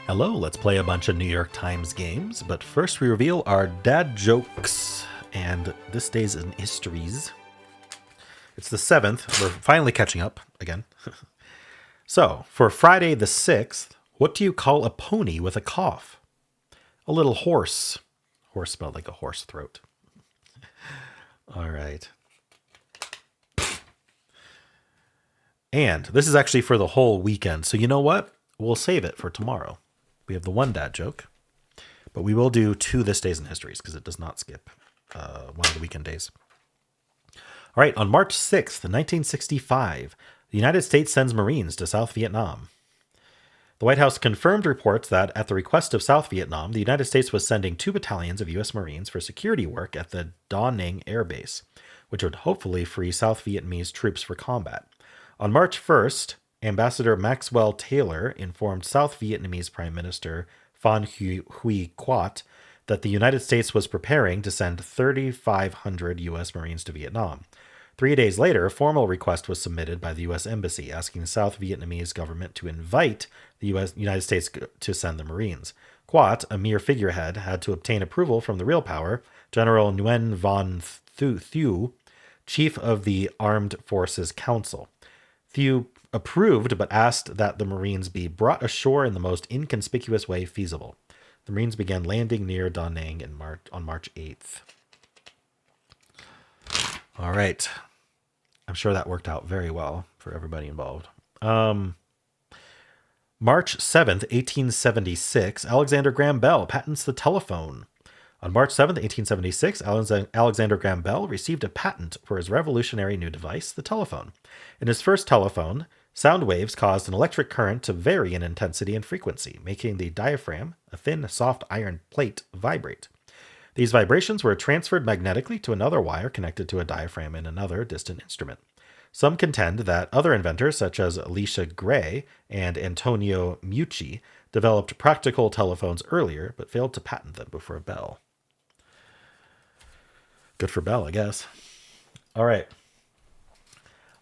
Hello, let's play a bunch of New York Times games, but first we reveal our dad jokes, and this day's in histories. It's the 7th, we're finally catching up again. So, for Friday the 6th, what do you call a pony with a cough? A little horse. Horse spelled like a horse throat. All right. And this is actually for the whole weekend, so you know what? We'll save it for tomorrow. We have the one dad joke, but we will do 2 this days in histories because it does not skip one of the weekend days. All right, on March 6th, 1965, the United States sends Marines to South Vietnam. The White House confirmed reports that, at the request of South Vietnam, the United States was sending 2 battalions of U.S. Marines for security work at the Da Nang Air Base, which would hopefully free South Vietnamese troops for combat. On March 1st, Ambassador Maxwell Taylor informed South Vietnamese Prime Minister Phan Huy Quat that the United States was preparing to send 3,500 U.S. Marines to Vietnam. 3 days later, a formal request was submitted by the U.S. Embassy asking the South Vietnamese government to invite the United States to send the Marines. Quat, a mere figurehead, had to obtain approval from the real power, General Nguyen Van Thieu, chief of the Armed Forces Council. Thieu approved, but asked that the Marines be brought ashore in the most inconspicuous way feasible. The Marines began landing near Da Nang on March 8th. All right. I'm sure that worked out very well for everybody involved. March 7th, 1876, Alexander Graham Bell patents the telephone. On March 7th, 1876, Alexander Graham Bell received a patent for his revolutionary new device, the telephone. In his first telephone, sound waves caused an electric current to vary in intensity and frequency, making the diaphragm, a thin, soft iron plate, vibrate. These vibrations were transferred magnetically to another wire connected to a diaphragm in another distant instrument. Some contend that other inventors, such as Elisha Gray and Antonio Meucci, developed practical telephones earlier, but failed to patent them before Bell. Good for Bell, I guess. All right.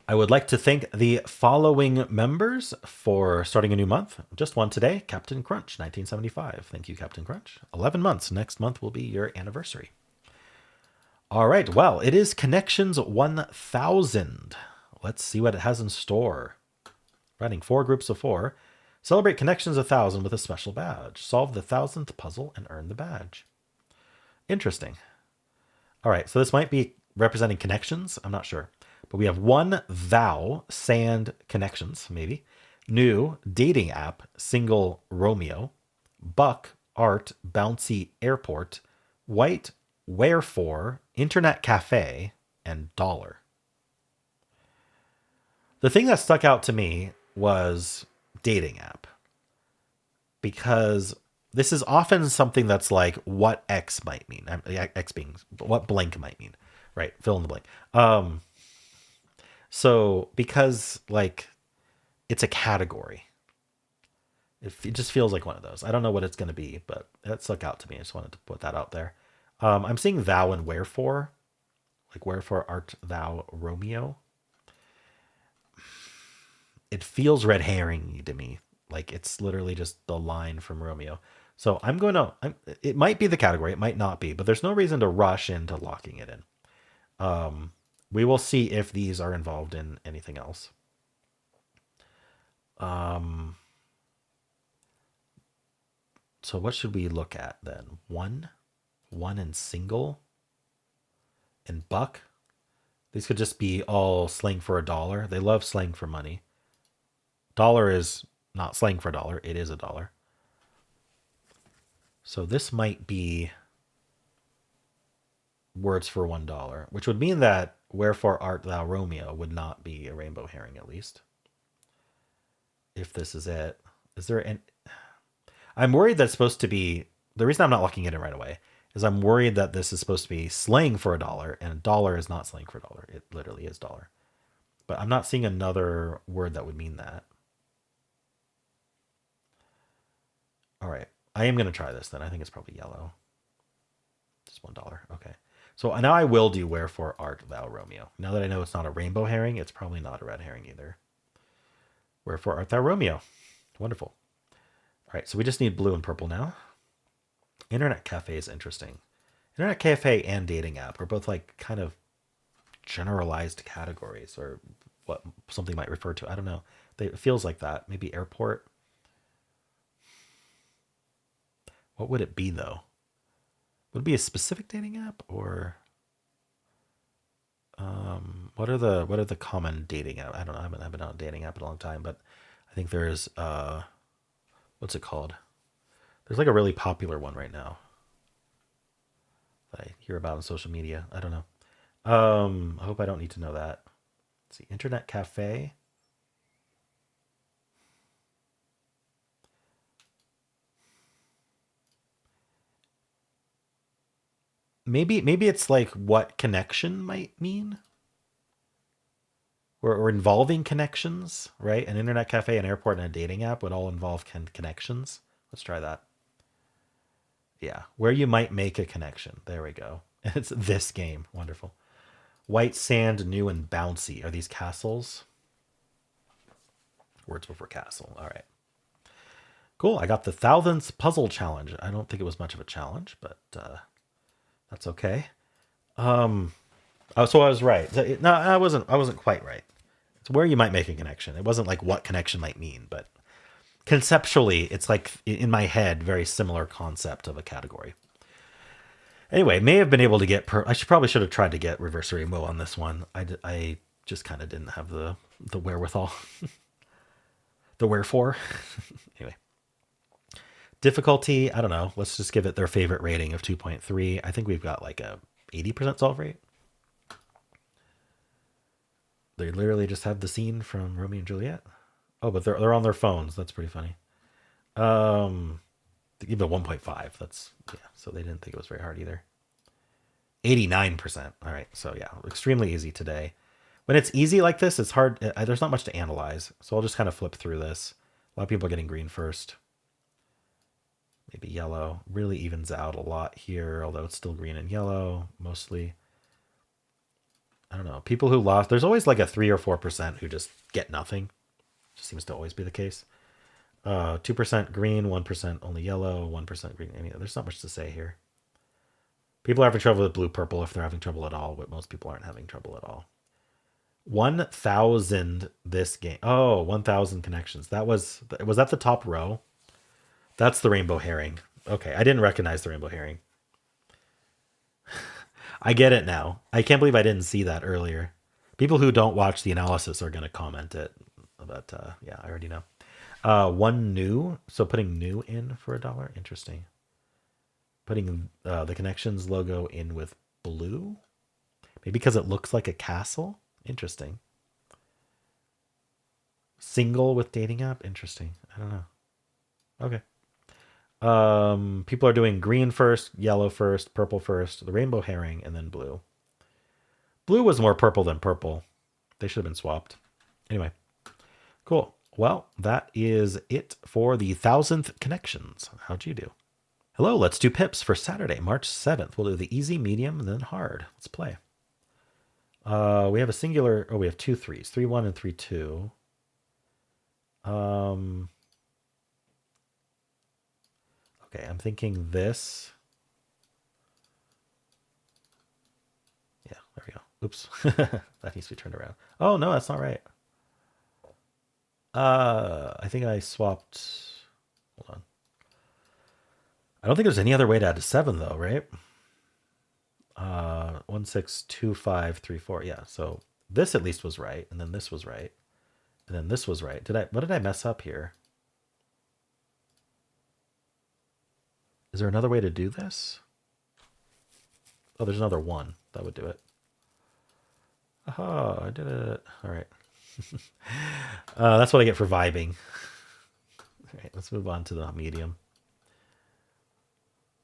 I would like to thank the following members for starting a new month. Just one today, Captain Crunch, 1975. Thank you, Captain Crunch. 11 months. Next month will be your anniversary. All right. Well, it is Connections 1000. Let's see what it has in store. Running 4 groups of 4. Celebrate Connections 1000 with a special badge. Solve the 1000th puzzle and earn the badge. Interesting. All right. So this might be representing connections. I'm not sure. But we have one thou, sand connections, maybe. New, dating app, single Romeo. Buck, art, bouncy airport. White, wherefore, internet cafe, and dollar. The thing that stuck out to me was dating app. Because this is often something that's like what X might mean. X being what blank might mean. Right, fill in the blank. So, because, like, it's a category. It just feels like one of those. I don't know what it's going to be, but that stuck out to me. I just wanted to put that out there. I'm seeing thou and wherefore. Like, wherefore art thou Romeo? It feels red herring to me. Like, it's literally just the line from Romeo. So, it might be the category. It might not be. But there's no reason to rush into locking it in. We will see if these are involved in anything else. So what should we look at then? One and single, and buck. These could just be all slang for a dollar. They love slang for money. Dollar is not slang for a dollar. It is a dollar. So this might be words for $1, which would mean that wherefore art thou Romeo would not be a rainbow herring, at least. If this is it. Is there an... I'm worried that's supposed to be... The reason I'm not locking it in right away is I'm worried that this is supposed to be slang for a dollar, and a dollar is not slang for a dollar. It literally is dollar. But I'm not seeing another word that would mean that. All right. I am going to try this then. I think it's probably yellow. Just $1. Okay. So now I will do wherefore art thou Romeo. Now that I know it's not a rainbow herring, it's probably not a red herring either. Wherefore art thou Romeo? Wonderful. right, so we just need blue and purple now. Internet cafe is interesting. Internet cafe and dating app are both like kind of generalized categories, or what something might refer to. I don't know. It feels like that. Maybe airport. What would it be though? Would it be a specific dating app, or what are the common dating app? I don't know. I haven't been on a dating app in a long time, but I think there's what's it called? There's like a really popular one right now that I hear about on social media. I don't know. I hope I don't need to know that. Let's see, internet cafe. Maybe it's like what connection might mean, or involving connections, right? An internet cafe, an airport, and a dating app would all involve connections. Let's try that. Yeah, where you might make a connection. There we go. It's this game. Wonderful. White sand, new and bouncy. Are these castles? Words before castle. All right. Cool. I got the thousandth puzzle challenge. I don't think it was much of a challenge, but that's okay. Oh, so I was right. No, I wasn't. I wasn't quite right. It's where you might make a connection. It wasn't like what connection might mean, but conceptually, it's like in my head, very similar concept of a category. Anyway, may have been able to get. Probably should have tried to get reverse rainbow on this one. I just kind of didn't have the wherewithal, the wherefore. Anyway, difficulty. I don't know. Let's just give it their favorite rating of 2.3. I think we've got like a 80% solve rate. They literally just have the scene from Romeo and Juliet. Oh, but they're on their phones. That's pretty funny. They give it 1.5. That's yeah. So they didn't think it was very hard either. 89%. All right. So yeah, extremely easy today. When it's easy like this, it's hard. There's not much to analyze. So I'll just kind of flip through this. A lot of people are getting green first. Maybe yellow. Really evens out a lot here, although it's still green and yellow mostly. I don't know. People who lost, there's always like a 3 or 4% who just get nothing. Just seems to always be the case. 2% green, 1% only yellow, 1% green. I mean, there's not much to say here. People are having trouble with blue purple if they're having trouble at all, but most people aren't having trouble at all. 1,000 this game. Oh, 1,000 connections. Was that the top row? That's the rainbow herring. Okay, I didn't recognize the rainbow herring. I get it now. I can't believe I didn't see that earlier. People who don't watch the analysis are going to comment it. But yeah, I already know. One new. So putting new in for $1. Interesting. Putting the connections logo in with blue. Maybe because it looks like a castle. Interesting. Single with dating app. Interesting. I don't know. Okay. People are doing green first, yellow first, purple first, the rainbow herring, and then blue. Blue was more purple than purple. They should have been swapped. Anyway, cool. Well, that is it for the 1,000th connections. How'd you do? Hello, let's do pips for Saturday, March 7th. We'll do the easy, medium, and then hard. Let's play. We have a singular. Oh, we have 2 3s, 3-1 and 3-2. Okay, I'm thinking this. Yeah, there we go. Oops. That needs to be turned around. Oh, no, that's not right. I think I swapped. Hold on. I don't think there's any other way to add a 7, though, right? 1 6 2 5 3 4. Yeah, so this at least was right, and then this was right, and then this was right. What did I mess up here? Is there another way to do this? Oh, there's another 1. That would do it. Aha, I did it. All right. That's what I get for vibing. All right, let's move on to the medium.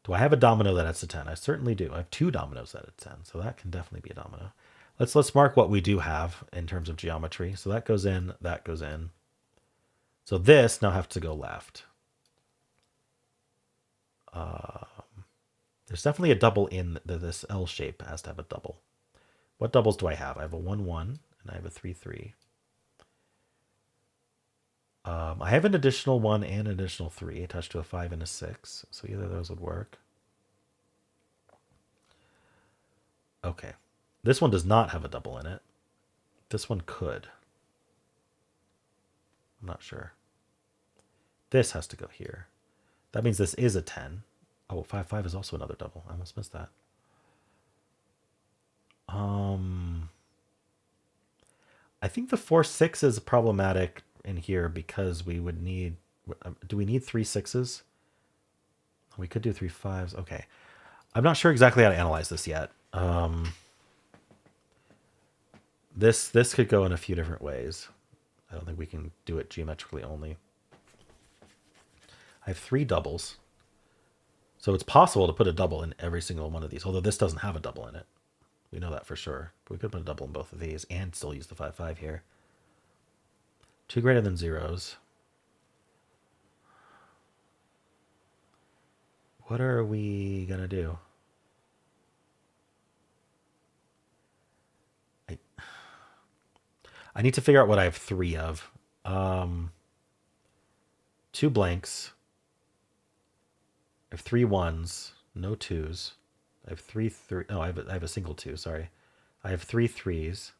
Do I have a domino that adds to 10? I certainly do. I have 2 dominoes that add to 10, so that can definitely be a domino. Let's mark what we do have in terms of geometry. So that goes in, that goes in. So this now have to go left. There's definitely a double in this L shape has to have a double. What doubles do I have? I have a 1 1 and I have a 3 3. I have an additional 1 and an additional 3 attached to a 5 and a 6. So either of those would work. Okay. This one does not have a double in it. This one could. I'm not sure. This has to go here. That means this is a 10. Oh, 5, 5 is also another double. I almost missed that. I think the 4, 6 is problematic in here because we would need... Do we need 3 6s? We could do 3 5s. Okay. I'm not sure exactly how to analyze this yet. This could go in a few different ways. I don't think we can do it geometrically only. I have 3 doubles. So it's possible to put a double in every single one of these, although this doesn't have a double in it. We know that for sure. But we could put a double in both of these and still use the 5, 5 here. 2 greater than zeros. What are we going to do? I need to figure out what I have 3 of. 2 blanks. I have 3 1s, no 2s. I have 3 3. No, I have a single 2. Sorry, I have 3 3s.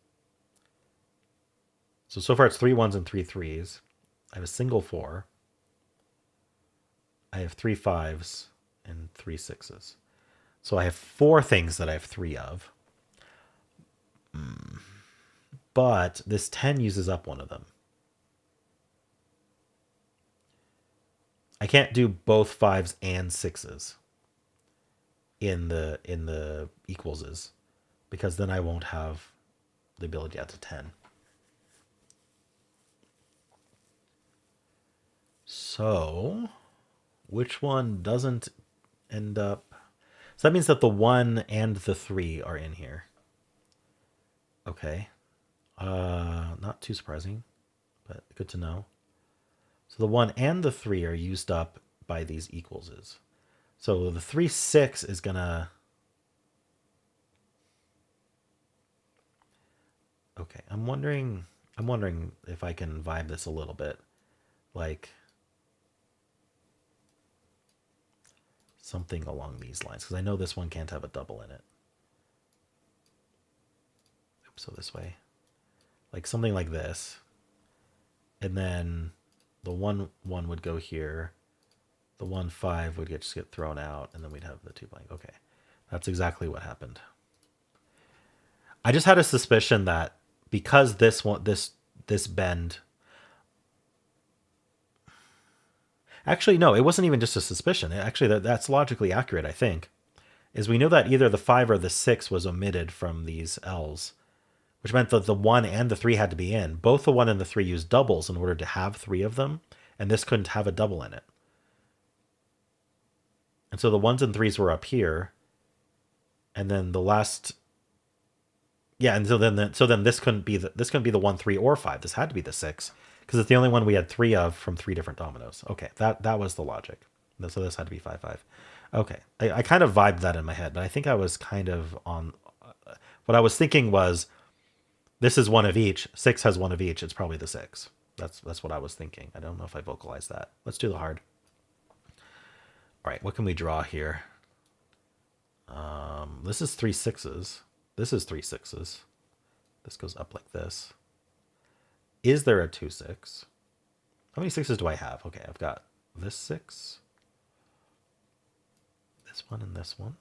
So far it's 3 1s and 3 3s. I have a single 4. I have 3 5s and 3 6s. So I have 4 things that I have 3 of. But this 10 uses up one of them. I can't do both 5s and 6s in the equalses because then I won't have the ability to add to 10. So which one doesn't end up? So that means that the 1 and the 3 are in here. Okay. Not too surprising, but good to know. So the 1 and the 3 are used up by these equalses. So the 3 6 is gonna... Okay, I'm wondering if I can vibe this a little bit. Like something along these lines, because I know this one can't have a double in it. Oops, so this way. Like something like this. And then the 1 1 would go here. The 1 5 would just get thrown out, and then we'd have the 2 blank. Okay. That's exactly what happened. I just had a suspicion that because this bend... Actually, no, it wasn't even just a suspicion. Actually, that's logically accurate, I think. Is we know that either the 5 or the 6 was omitted from these L's, which meant that the 1 and the 3 had to be in. Both the 1 and the 3 used doubles in order to have 3 of them, and this couldn't have a double in it. And so the 1s and 3s were up here, and then the last... Yeah, and so then this couldn't be the 1, 3, or 5. This had to be the 6, because it's the only one we had 3 of from 3 different dominoes. Okay, that was the logic. So this had to be 5, 5. Okay, I kind of vibed that in my head, but I think I was kind of on... What I was thinking was, this is one of each. 6 has one of each. It's probably the 6. That's what I was thinking. I don't know if I vocalized that. Let's do the hard. All right, what can we draw here? This is 3 6s. This is 3 6s. This goes up like this. Is there a 2 6? How many 6s do I have? Okay, I've got this 6, this one, and this one.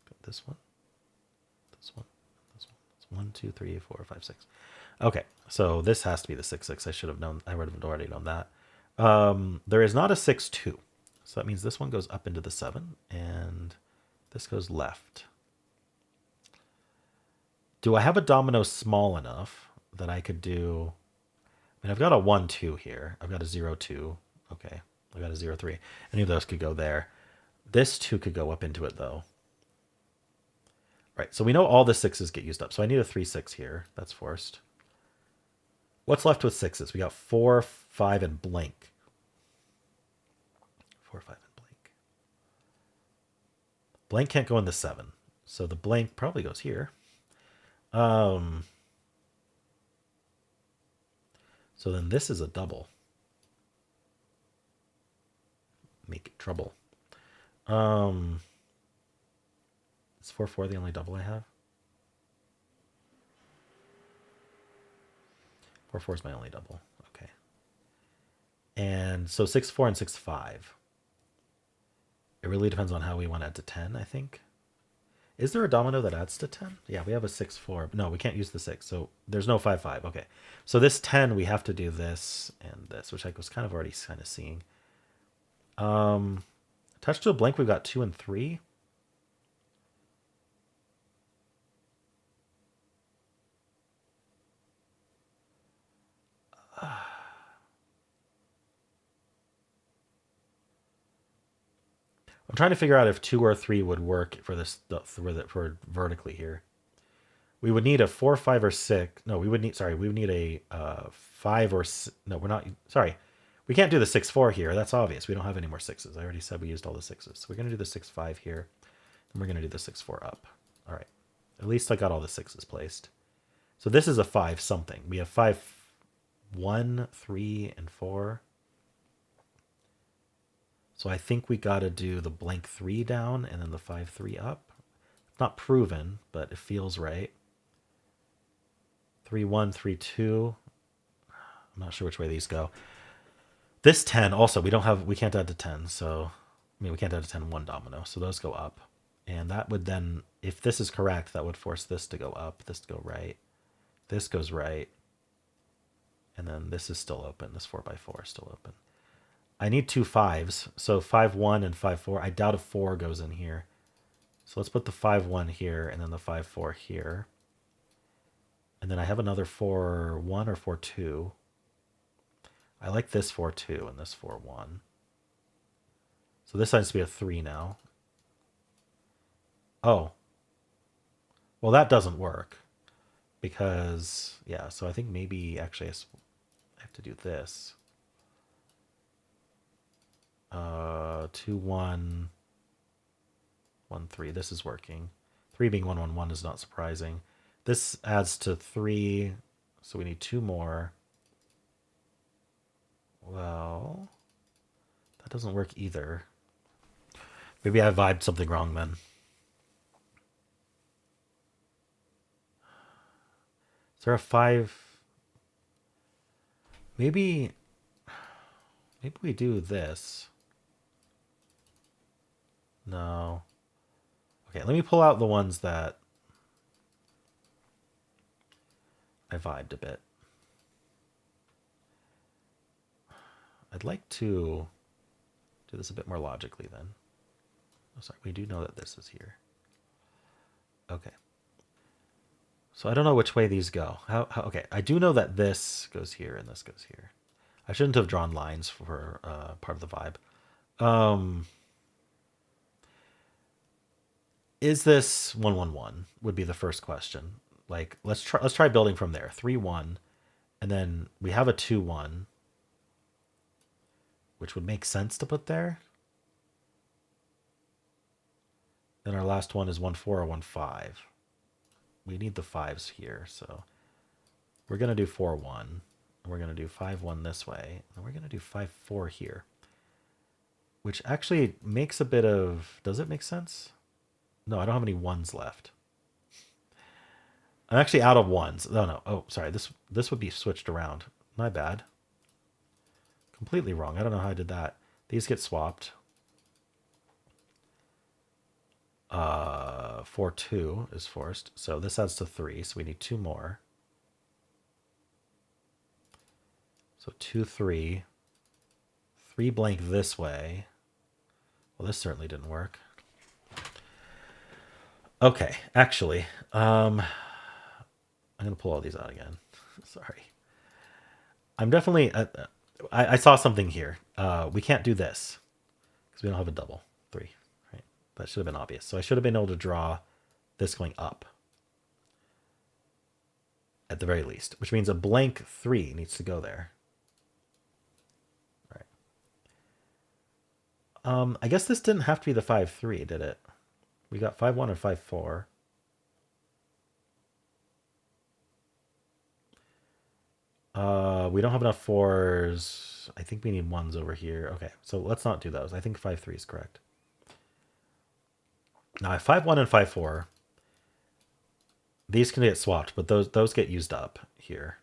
Got this one, this one, this one. It's 1, 2, 3, 4, 5, 6. Okay, so this has to be the 6 6. I should have known. I would have already known that. There is not a 6 2. So that means this one goes up into the 7, and this goes left. Do I have a domino small enough that I could do... I mean, I've got a 1 2 here. I've got a 0 2. Okay, I've got a 0 3. Any of those could go there. This 2 could go up into it, though. Right, so we know all the 6s get used up. So I need a 3 6 here. That's forced. What's left with 6s? We got 4, 5, and blank. 4, 5, and blank. Blank can't go in the 7. So the blank probably goes here. So then this is a double. make trouble. Is 4-4 the only double I have? 4-4 is my only double. Okay. And so 6-4 and 6-5. It really depends on how we want to add to 10, I think. Is there a domino that adds to 10? Yeah, we have a 6-4. No, we can't use the 6. So there's no 5-5. Okay. So this 10, we have to do this and this, which I was kind of already kind of seeing. Attached to a blank, we've got 2 and 3. I'm trying to figure out if 2 or 3 would work for this for vertically here. We would need a 4, 5, or 6. No, we would need. Sorry, we would need a 5 or no. We're not. Sorry, we can't do the 6-4 here. That's obvious. We don't have any more 6s. I already said we used all the 6s. So we're gonna do the 6-5 here, and we're gonna do the 6-4 up. All right. At least I got all the 6s placed. So this is a 5 something. We have 5, 1, 3, and 4. So I think we got to do the blank 3 down and then the 5-3 up. It's not proven, but it feels right. 3-1, 3-2. I'm not sure which way these go. This 10 also, we can't add to 10. So, I mean, we can't add to 10 one domino. So those go up. And that would then, if this is correct, that would force this to go up, this to go right. This goes right. And then this is still open. This 4x4 is still open. I need 2 5s. So 5-1 and 5-4. I doubt a 4 goes in here. So let's put the 5-1 here and then the 5-4 here. And then I have another 4-1 or 4-2. I like this 4-2 and this 4-1. So this has to be a 3 now. Oh. Well, that doesn't work. Because, yeah, so I think maybe actually I have to do this. 2-1, 1-3. This is working. 3 being 1-1-1 is not surprising. This adds to 3, so we need 2 more. Well, that doesn't work either. Maybe I vibed something wrong then. Is there a 5? Maybe we do this. No. Okay, let me pull out the ones that I vibed a bit. I'd like to do this a bit more logically then. Oh, sorry, we do know that this is here. Okay. So I don't know which way these go. Okay, I do know that this goes here and this goes here. I shouldn't have drawn lines for part of the vibe. Is this 1-1-1 would be the first question. Like let's try building from there. 3-1, and then we have a 2-1, which would make sense to put there. Then our last one is 1-4 or 1-5. We need the 5s here, so we're gonna do 4-1. We're gonna do 5-1 this way, and we're gonna do 5-4 here, which actually makes a bit of. Does it make sense? No, I don't have any 1s left. I'm actually out of 1s. No. Oh, sorry. This would be switched around. My bad. Completely wrong. I don't know how I did that. These get swapped. 4-2 is forced. So this adds to 3. So we need 2 more. So 2-3. 3 blank this way. Well, this certainly didn't work. Okay, actually, I'm gonna pull all these out again. Sorry. I'm definitely. I saw something here. We can't do this because we don't have a double 3. Right? That should have been obvious. So I should have been able to draw this going up at the very least, which means a blank 3 needs to go there. All right. I guess this didn't have to be the 5-3, did it? We got 5-1 or 5-4. We don't have enough fours. I think we need ones over here. Okay, so let's not do those. I think 5-3 is correct. Now I have 5-1 and 5-4. These can get swapped, but those get used up here.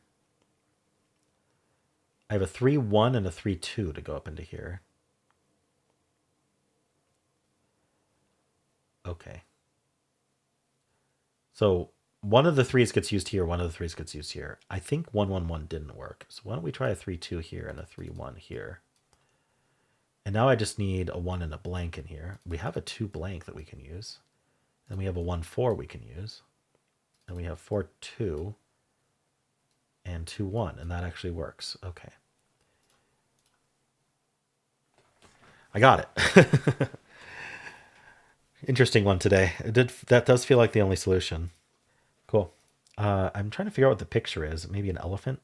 I have a 3-1 and a 3-2 to go up into here. Okay. So one of the threes gets used here, one of the threes gets used here. I think 1-1-1 didn't work. So why don't we try a 3-2 here and a 3-1 here? And now I just need a 1 and a blank in here. We have a 2 blank that we can use. And we have a 1-4 we can use. And we have 4-2 and 2-1, and that actually works. Okay. I got it. Interesting one today. That does feel like the only solution. Cool. I'm trying to figure out what the picture is. Maybe an elephant?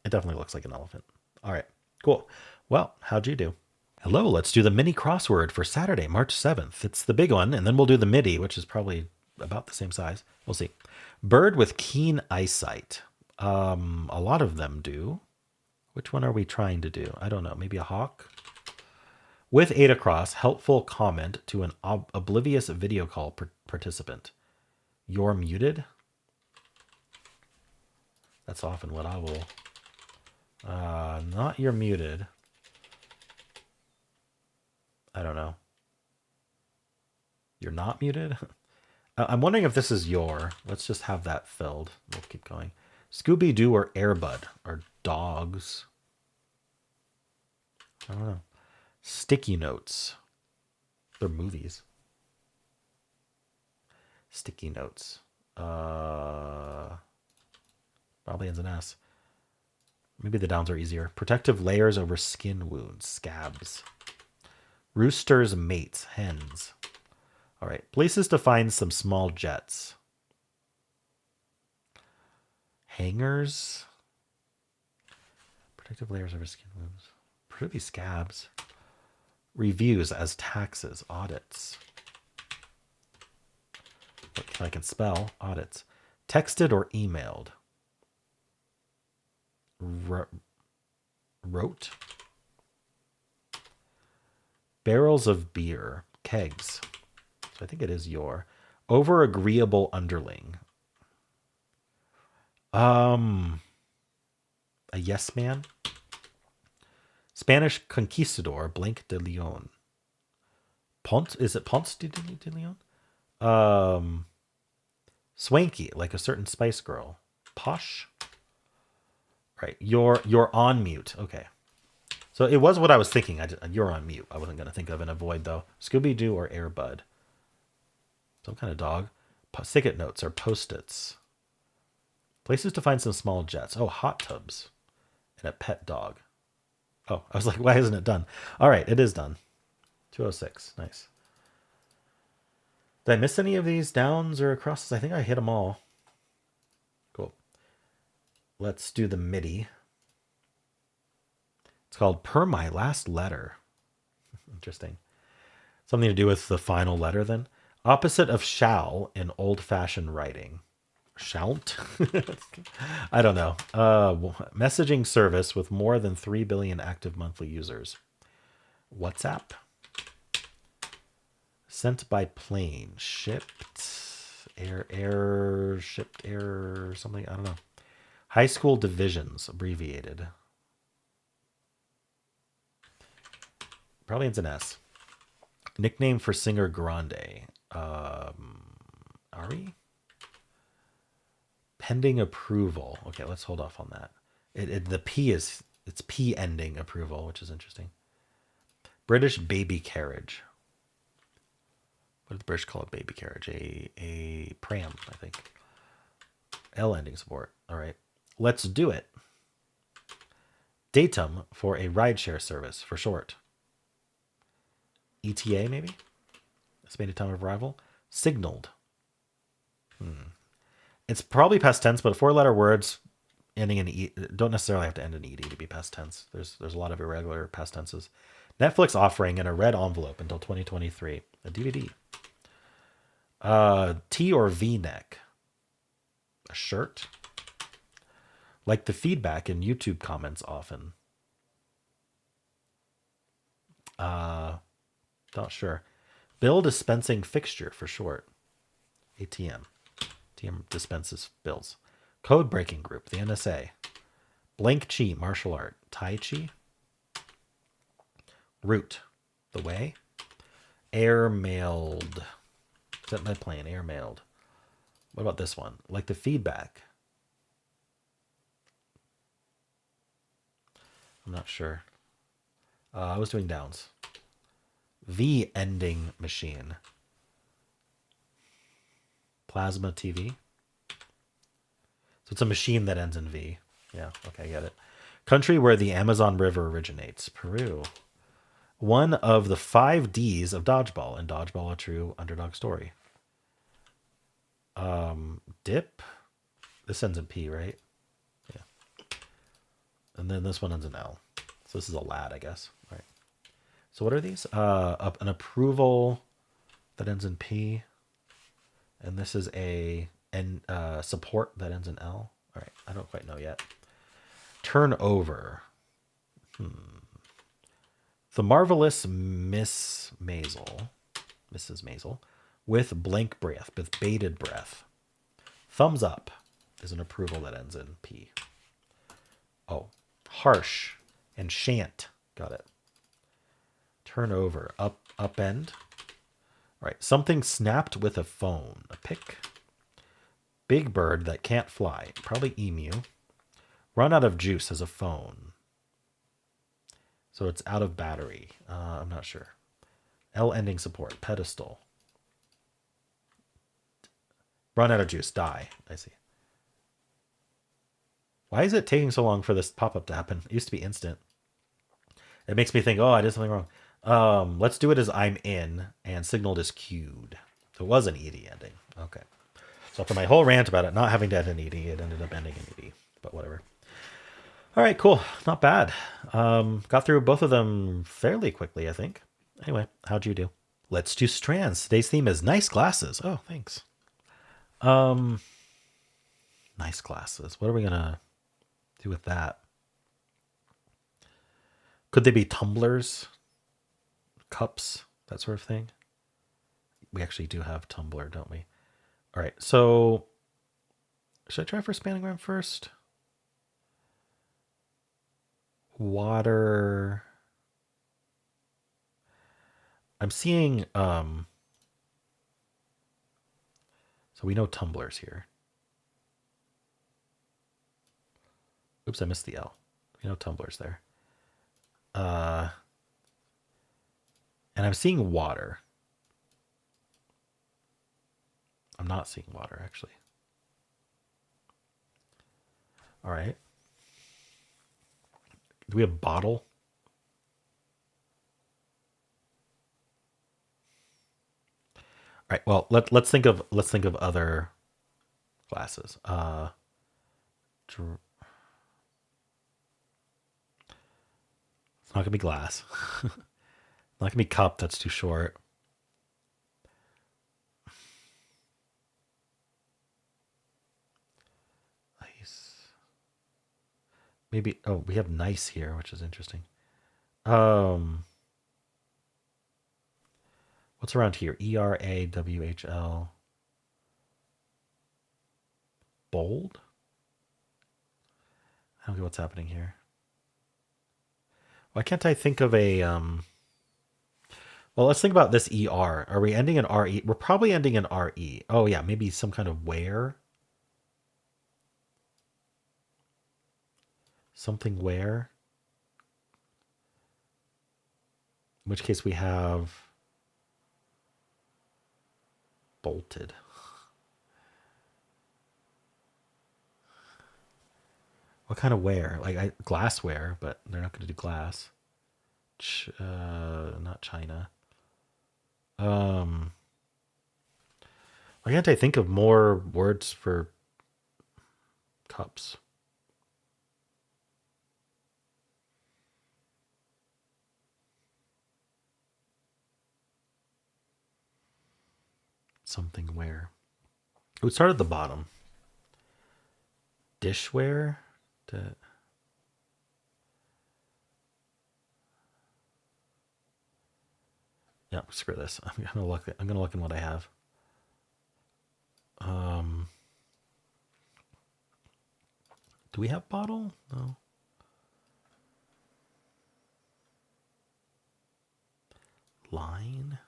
It definitely looks like an elephant. All right, cool. Well, how'd you do? Hello, let's do the mini crossword for Saturday, March 7th. It's the big one, and then we'll do the Midi, which is probably about the same size. We'll see. Bird with keen eyesight. A lot of them do. Which one are we trying to do? I don't know. Maybe a hawk? With 8 across, helpful comment to an oblivious video call participant. You're muted? That's often what I will... not you're muted. I don't know. You're not muted? I'm wondering if this is your. Let's just have that filled. We'll keep going. Scooby-Doo or Airbud are dogs. I don't know. Sticky notes. They're movies. Sticky notes. Probably ends in S. Maybe the downs are easier. Protective layers over skin wounds. Scabs. Roosters, mates, hens. All right. Places to find some small jets. Hangers. Protective layers over skin wounds. Pretty scabs. Reviews as taxes. Audits. What I can spell. Audits. Texted or emailed. Wrote. Barrels of beer. Kegs. So I think it is your. Over agreeable underling. A yes man. Spanish conquistador. Blanc de Leon. Is it Ponce de Leon? Swanky, like a certain Spice Girl. Posh. Right, you're on mute. Okay, so it was what I was thinking. You're on mute. I wasn't gonna think of an avoid though. Scooby-Doo or Airbud. Some kind of dog. Stick-it notes or post-its. Places to find some small jets. Oh, hot tubs. And a pet dog. Oh, I was like, why isn't it done? All right, it is done. 206. Nice. Did I miss any of these downs or crosses? I think I hit them all. Cool. Let's do the Midi. It's called Per My Last Letter. Interesting. Something to do with the final letter then. Opposite of shall in old-fashioned writing. Shan't? I don't know. Messaging service with more than 3 billion active monthly users. WhatsApp. Sent by plane. Shipped. Shipped air, something. I don't know. High school divisions, abbreviated. Probably ends in S. Nickname for singer Grande. Ari? Pending approval. Okay, let's hold off on that. The P it's P ending approval, which is interesting. British baby carriage. What did the British call a baby carriage? A pram, I think. L ending support. All right. Let's do it. Datum for a rideshare service for short. ETA maybe? Estimated time of arrival. Signaled. It's probably past tense, but 4-letter words ending in E don't necessarily have to end in ED to be past tense. There's a lot of irregular past tenses. Netflix offering in a red envelope until 2023. A DVD. T or V neck. A shirt. Like the feedback in YouTube comments often. Not sure. Bill dispensing fixture for short. ATM. ATM dispenses bills. Code breaking group, the NSA. Blank chi, martial art. Tai chi. Route, the way. Air mailed. Set my plane, air mailed. What about this one? Like the feedback. I'm not sure. I was doing downs. V ending machine. Plasma TV. So it's a machine that ends in V. Yeah, okay, I get it. Country where the Amazon River originates. Peru. One of the 5 Ds of Dodgeball, and Dodgeball a true underdog story. Dip. This ends in P, right? Yeah. And then this one ends in L. So this is a lad, I guess. All right. So what are these? An approval that ends in P. And this is a support that ends in L. All right. I don't quite know yet. Turnover. The marvelous Miss Maisel. Mrs. Maisel. With blank breath, with bated breath. Thumbs up is an approval that ends in P. Oh, harsh and shan't. Got it. Turnover, upend. All right, something snapped with a phone. A pick. Big bird that can't fly. Probably emu. Run out of juice as a phone. So it's out of battery. I'm not sure. L ending support. Pedestal. Run out of juice. Die. I see. Why is it taking so long for this pop-up to happen? It used to be instant. It makes me think, oh, I did something wrong. Let's do it as I'm in, and signaled as queued. So it was an ED ending. Okay. So after my whole rant about it not having to end an ED, it ended up ending in ED. But whatever. All right, cool. Not bad. Got through both of them fairly quickly, I think. Anyway, how'd you do? Let's do Strands. Today's theme is nice glasses. Oh, thanks. Nice glasses. What are we gonna do with that? Could they be tumblers, cups, that sort of thing? We actually do have tumbler, don't we? All right, so should I try for spanogram first? Water. I'm seeing, so we know tumblers here. Oops, I missed the L. We know tumblers there. And I'm seeing water. I'm not seeing water, actually. All right. Do we have bottle? All right. Well, let's think of other glasses. It's not gonna be glass. Not gonna be cup. That's too short. Nice. Maybe. Oh, we have nice here, which is interesting. What's around here? ERAWHL. Bold. I don't get what's happening here. Why can't I think of a well, let's think about this ER. Are we ending in RE? We're probably ending in RE. Oh yeah, maybe some kind of where. Something where. In which case we have bolted. What kind of ware? Like glassware, but they're not going to do glass. Not China. Why can't I think of more words for cups? Something where. It would start at the bottom. Dishware? it. Yeah, screw this. I'm gonna look. I'm gonna look in what I have. Do we have bottle? No. Line.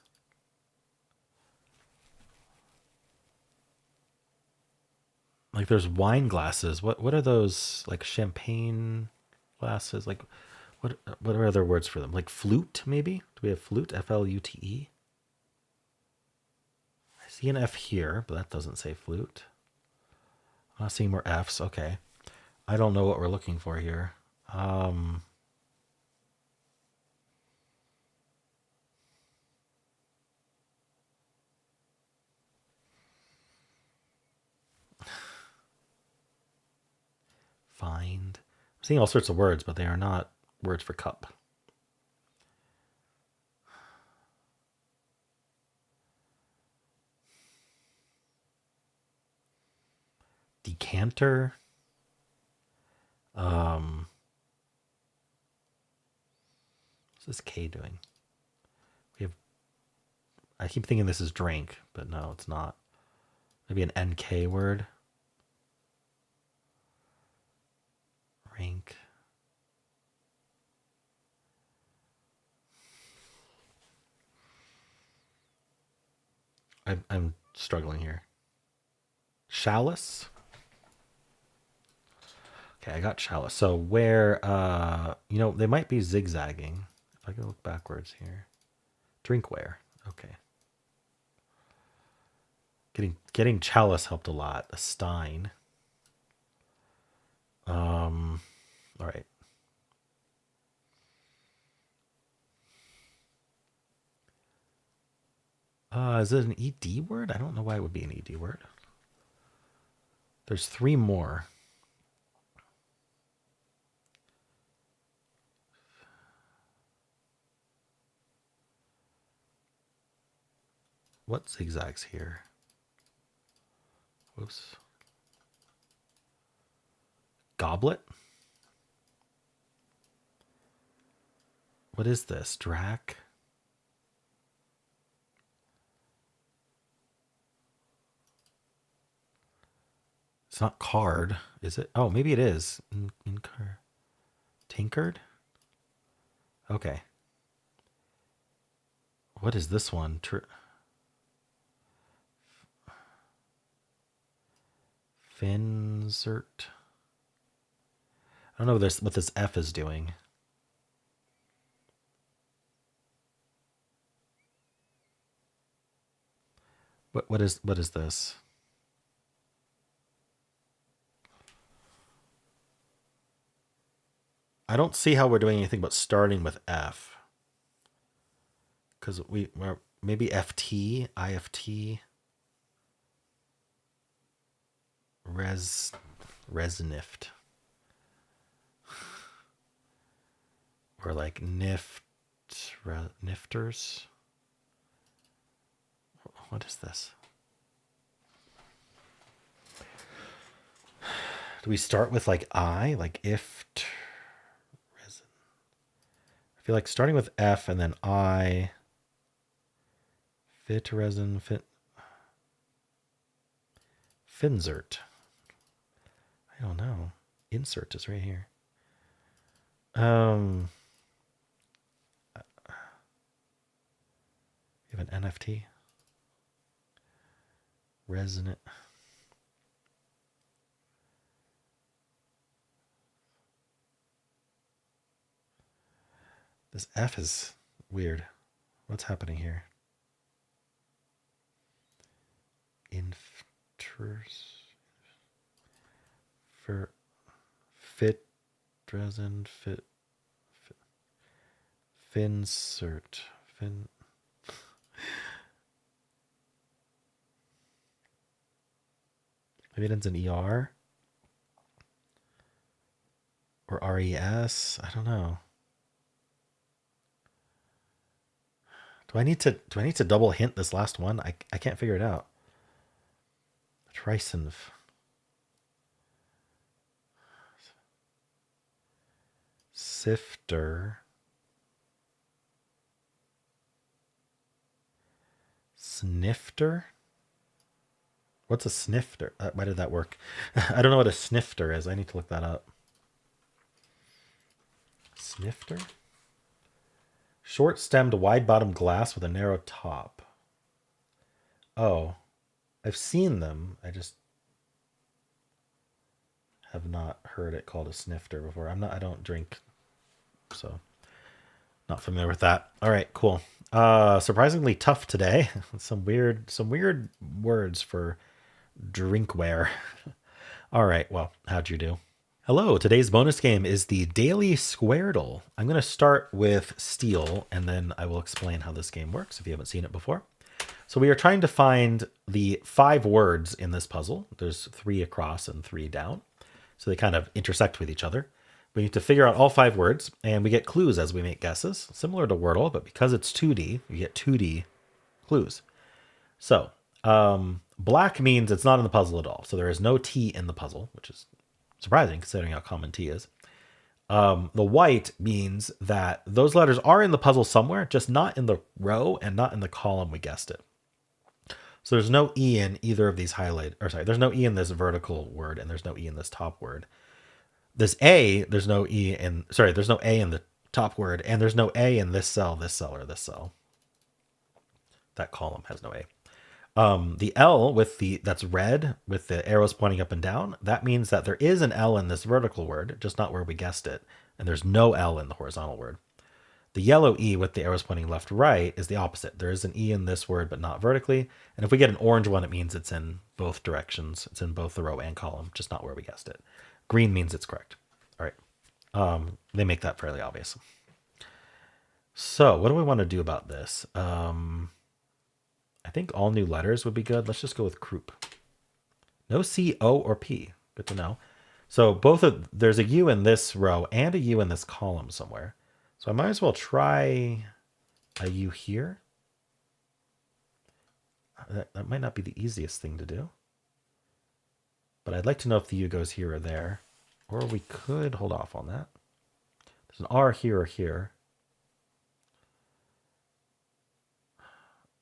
Like there's wine glasses. What are those? Like champagne glasses? Like what are other words for them? Like flute, maybe? Do we have flute? Flute? I see an F here, but that doesn't say flute. I'm not seeing more Fs. Okay. I don't know what we're looking for here. Find. I'm seeing all sorts of words, but they are not words for cup. Decanter. What's this K doing? We have. I keep thinking this is drink, but no, it's not. Maybe an NK word. Rank. I'm struggling here. Chalice. Okay, I got chalice. So where they might be zigzagging. If I go look backwards here. Drinkware. Okay. Getting chalice helped a lot. A stein. All right. Is it an ED word? I don't know why it would be an ED word. There's 3 more. What zigzags here? Whoops. Goblet? What is this? Drac? It's not card, is it? Oh, maybe it is. In car. Tinkered? Okay. What is this one? Finzert. I don't know what this F is doing. What is this? I don't see how we're doing anything but starting with F. Because we're maybe FT, IFT, Resnift. Or like Nifters. What is this? Do we start with like I, like if? Resin. I feel like starting with F and then I. Fit resin fit. Finzert. I don't know. Insert is right here. You have an NFT. Resonant. This F is weird. What's happening here? Infers. For fit resin fit. Finsert. Fin. Maybe it ends in ER or RES. I don't know. Do I need to double hint this last one? I can't figure it out. Trisinv. Sifter. Snifter? What's a snifter? Why did that work? I don't know what a snifter is. I need to look that up. Snifter? Short-stemmed, wide-bottomed glass with a narrow top. Oh, I've seen them. I just have not heard it called a snifter before. I don't drink, so not familiar with that. All right, cool. Surprisingly tough today. some weird words for drinkware. All right, well, how'd you do? Hello, today's bonus game is the Daily Squaredle. I'm going to start with Steel, and then I will explain how this game works if you haven't seen it before. So we are trying to find the 5 words in this puzzle. There's 3 across and 3 down. So they kind of intersect with each other. We need to figure out all 5 words, and we get clues as we make guesses, similar to Wordle, but because it's 2D, you get 2D clues. So black means it's not in the puzzle at all. So there is no T in the puzzle, which is surprising considering how common T is. The white means that those letters are in the puzzle somewhere, just not in the row and not in the column we guessed it. So there's no E in either of these there's no E in this vertical word, and there's no E in this top word. This A, there's no A in the top word, and there's no A in this cell, or this cell. That column has no A. The L that's red with the arrows pointing up and down, that means that there is an L in this vertical word, just not where we guessed it. And there's no L in the horizontal word. The yellow E with the arrows pointing left to right is the opposite. There is an E in this word, but not vertically. And if we get an orange one, it means it's in both directions. It's in both the row and column, just not where we guessed it. Green means it's correct. All right. They make that fairly obvious. So what do we want to do about this? I think all new letters would be good. Let's just go with croup. No C, O, or P. Good to know. So there's a U in this row and a U in this column somewhere. So I might as well try a U here. That might not be the easiest thing to do. But I'd like to know if the U goes here or there. Or we could hold off on that. There's an R here or here.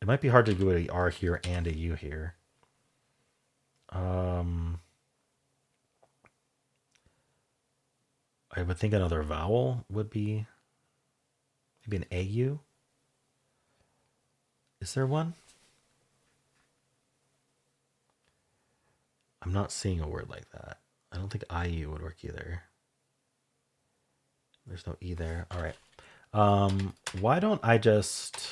It might be hard to do an R here and a U here. I would think another vowel would be maybe an AU. Is there one? I'm not seeing a word like that. I don't think IU would work either. There's no E there. All right. Why don't I just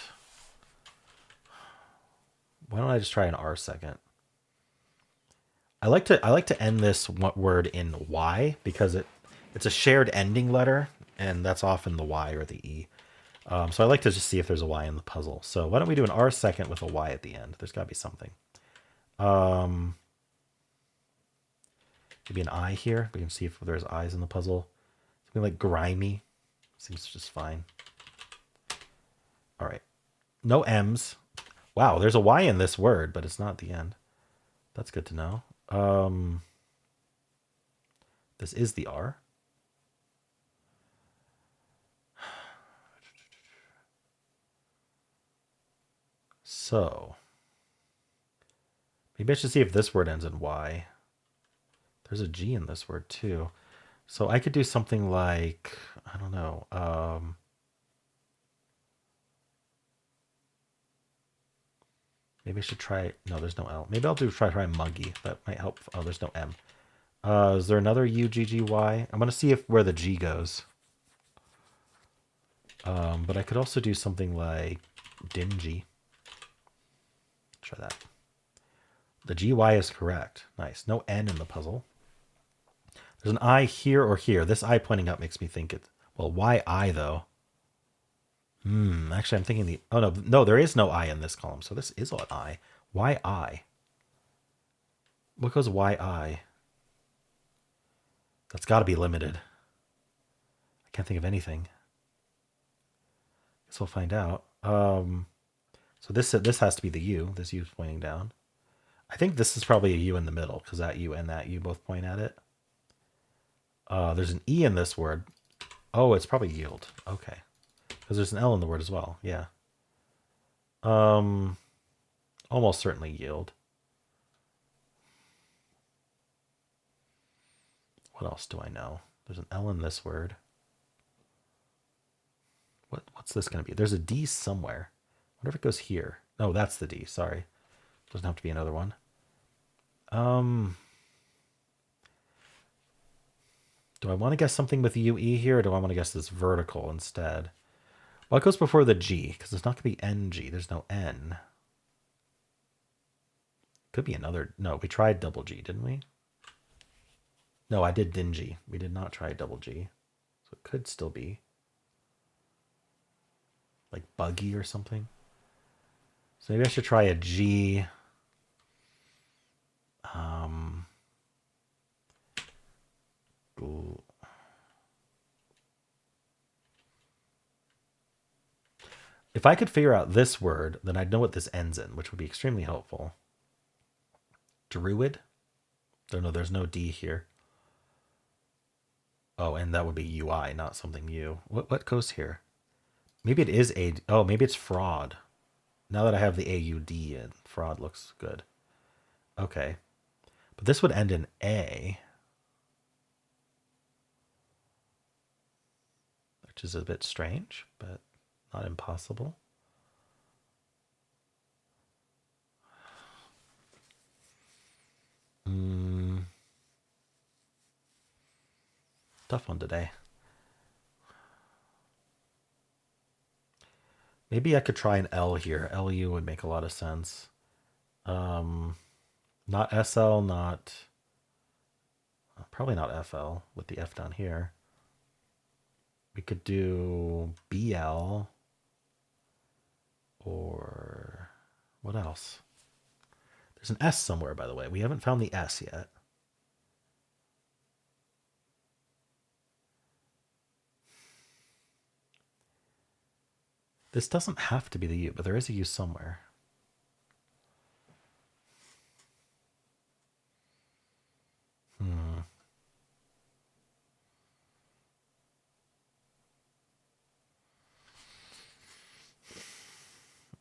try an R second? I like to end this word in Y because it's a shared ending letter, and that's often the Y or the E. So I like to just see if there's a Y in the puzzle. So why don't we do an R second with a Y at the end? There's got to be something. Maybe an I here. We can see if there's I's in the puzzle. Something like grimy seems just fine. All right. No M's. Wow, there's a Y in this word, but it's not at the end. That's good to know. This is the R. So maybe I should see if this word ends in Y. There's a G in this word too. So I could do something like, I don't know. Maybe I should try, no, there's no L. Maybe I'll try muggy. That might help. Oh, there's no M. Is there another UGGY? I'm going to see where the G goes. But I could also do something like dingy. Try that. The GY is correct. Nice. No N in the puzzle. There's an I here or here. This I pointing up makes me think well, why I though? Actually I'm thinking no, there is no I in this column. So this is an I. Why I? What goes why I? That's got to be limited. I can't think of anything. Guess we'll find out. So this has to be the U. This U is pointing down. I think this is probably a U in the middle because that U and that U both point at it. There's an E in this word. Oh, it's probably yield. Okay. Because there's an L in the word as well. Yeah. Almost certainly yield. What else do I know? There's an L in this word. What's this going to be? There's a D somewhere. I wonder if it goes here. No, that's the D. Sorry. Doesn't have to be another one. Do I want to guess something with UE here, or do I want to guess this vertical instead? Well, it goes before the G, because it's not going to be NG. There's no N. Could be another. No, we tried double G, didn't we? No, I did dingy. We did not try double G. So it could still be like buggy or something. So maybe I should try a G. If I could figure out this word, then I'd know what this ends in, which would be extremely helpful. Druid? No, there's no D here. Oh, and that would be UI, not something U. What goes here? Maybe it is A. Oh, maybe it's fraud. Now that I have the AUD in, fraud looks good. Okay. But this would end in A, which is a bit strange, but not impossible. Tough one today. Maybe I could try an L here. LU would make a lot of sense. Not SL, not... Probably not FL with the F down here. We could do BL or what else? There's an S somewhere, by the way. We haven't found the S yet. This doesn't have to be the U, but there is a U somewhere.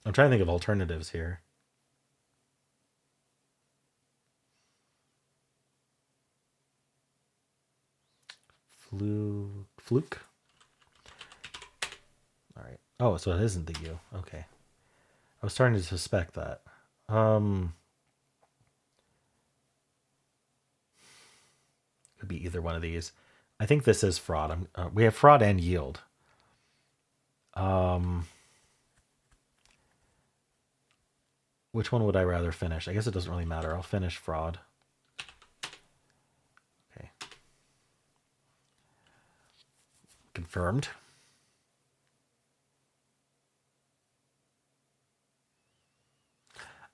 I'm trying to think of alternatives here. Fluke. All right. Oh, so it isn't the U. Okay. I was starting to suspect that. Could be either one of these. I think this is fraud. We have fraud and yield. Which one would I rather finish? I guess it doesn't really matter. I'll finish fraud. Okay. Confirmed.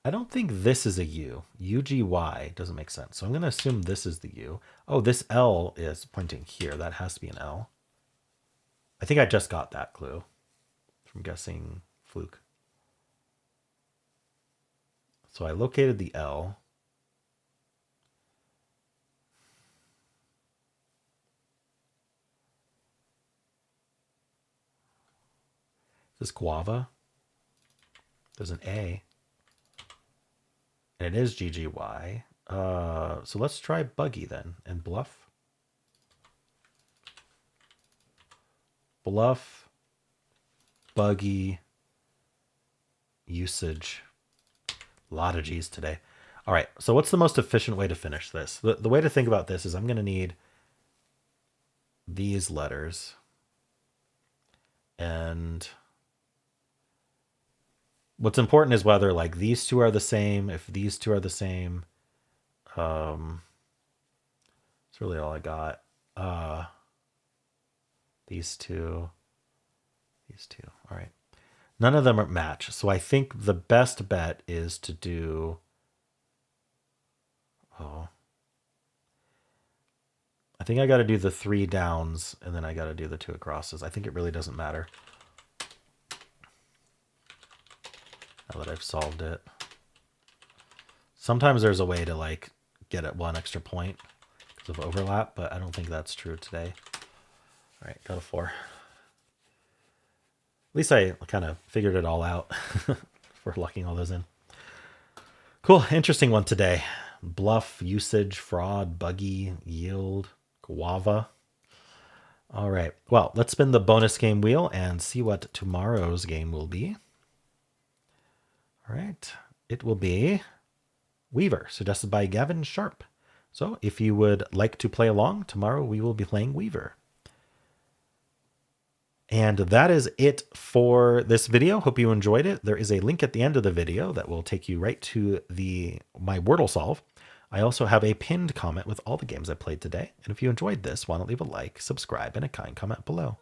I don't think this is a U. UGY doesn't make sense. So I'm going to assume this is the U. Oh, this L is pointing here. That has to be an L. I think I just got that clue from guessing fluke. So I located the L. Is this guava? There's an A. And it is GGY. So let's try buggy then and bluff. Bluff, buggy, usage. A lot of G's today. All right, so what's the most efficient way to finish this? The way to think about this is I'm going to need these letters. And what's important is whether like these two are the same. If these two are the same, it's really all I got. These two. All right. None of them are match. So I think the best bet is to do. Oh. I think I got to do the 3 downs and then I got to do the 2 acrosses. I think it really doesn't matter. Now that I've solved it. Sometimes there's a way to like get at 1 extra point because of overlap, but I don't think that's true today. right, got a 4. At least I kind of figured it all out for locking all those in. Cool, interesting one today. Bluff, usage, fraud, buggy, yield, guava. All right, well, let's spin the bonus game wheel and see what tomorrow's game will be. All right, it will be Weaver, suggested by Gavin Sharp. So if you would like to play along, tomorrow we will be playing Weaver. And that is it for this video. Hope you enjoyed it. There is a link at the end of the video that will take you right to my Wordle solve. I also have a pinned comment with all the games I played today. And if you enjoyed this, why not leave a like, subscribe, and a kind comment below.